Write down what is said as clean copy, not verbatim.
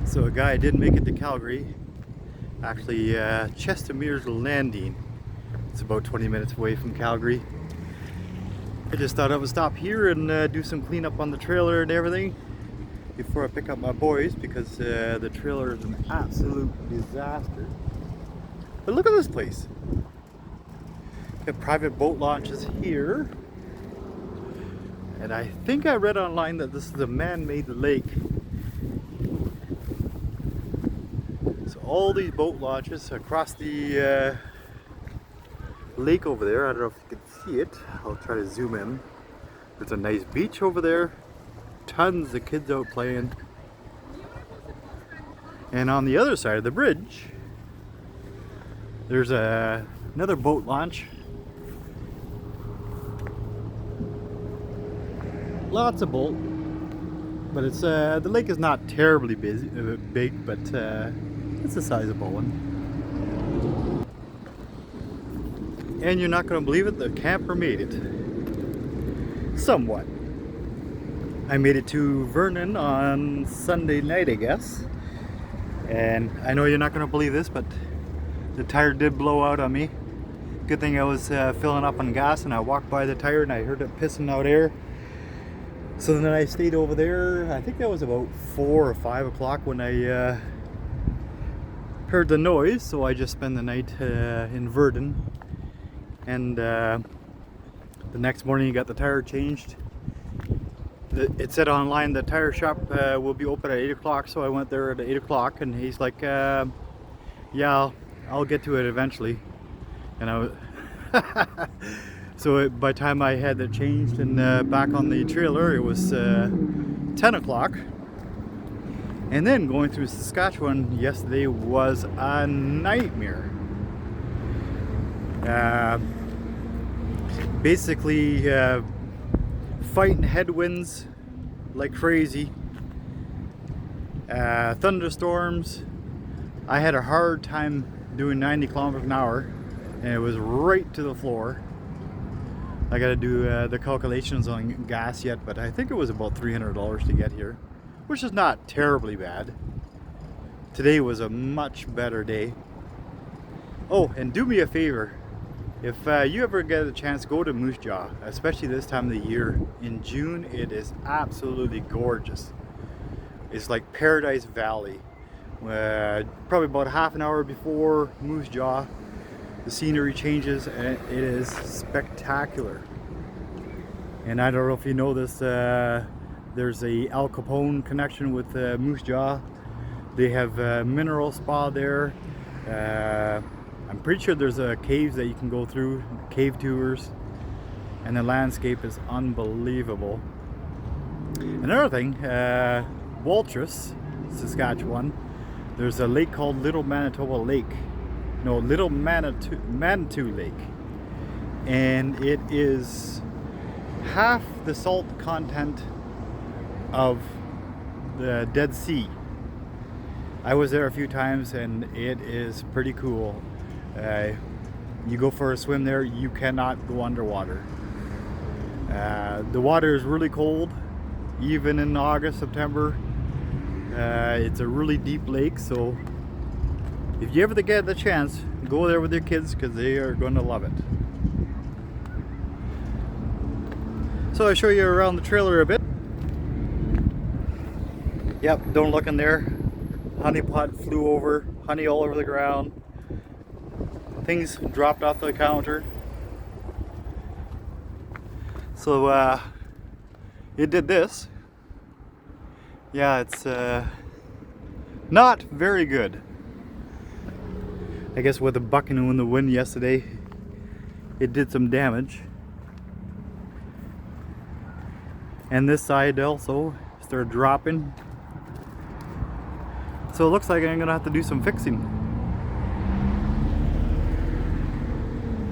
So a guy did make it to Calgary. Actually, Chestermere's Landing. It's about 20 minutes away from Calgary. I just thought I would stop here and do some cleanup on the trailer and everything before I pick up my boys, because the trailer is an absolute disaster. But look at this place. Got private boat launches here. And I think I read online that this is a man-made lake. So all these boat launches across the lake over there. I don't know if you can see it. I'll try to zoom in. There's a nice beach over there. Tons of kids out playing. And on the other side of the bridge, there's another boat launch. Lots of boat, but it's the lake is not terribly big, but it's a sizable one. And you're not going to believe it, the camper made it. Somewhat. I made it to Vernon on Sunday night, I guess. And I know you're not going to believe this, but the tire did blow out on me. Good thing I was filling up on gas, and I walked by the tire and I heard it pissing out air. So then I stayed over there. I think that was about 4 or 5 o'clock when I heard the noise. So I just spent the night in Verdon. And the next morning I got the tire changed. It said online the tire shop will be open at 8 o'clock. So I went there at 8 o'clock, and he's like, yeah, I'll get to it eventually. And I was so by the time I had it changed and back on the trailer, it was 10 o'clock. And then going through Saskatchewan yesterday was a nightmare. Basically fighting headwinds like crazy. Thunderstorms. I had a hard time doing 90 kilometers an hour, and it was right to the floor. I gotta do the calculations on gas yet, but I think it was about $300 to get here, which is not terribly bad. Today was a much better day. Oh, and do me a favor. If you ever get a chance, go to Moose Jaw, especially this time of the year. In June, it is absolutely gorgeous. It's like Paradise Valley. Probably about half an hour before Moose Jaw, the scenery changes and it is spectacular. And I don't know if you know this, there's a Al Capone connection with Moose Jaw. They have a mineral spa there. I'm pretty sure there's caves that you can go through, cave tours, and the landscape is unbelievable. Another thing, Waltrus, Saskatchewan, there's a lake called Little Manitoba Lake. No, Little Manitou Lake. And it is half the salt content of the Dead Sea. I was there a few times and it is pretty cool. You go for a swim there, you cannot go underwater. The water is really cold, even in August, September. It's a really deep lake, so if you ever get the chance, go there with your kids, because they are going to love it. So I'll show you around the trailer a bit. Yep, don't look in there. Honey pot flew over, honey all over the ground. Things dropped off the counter. So it did this. Yeah, it's not very good. I guess with the bucking and the wind yesterday, it did some damage. And this side also started dropping. So it looks like I'm gonna have to do some fixing.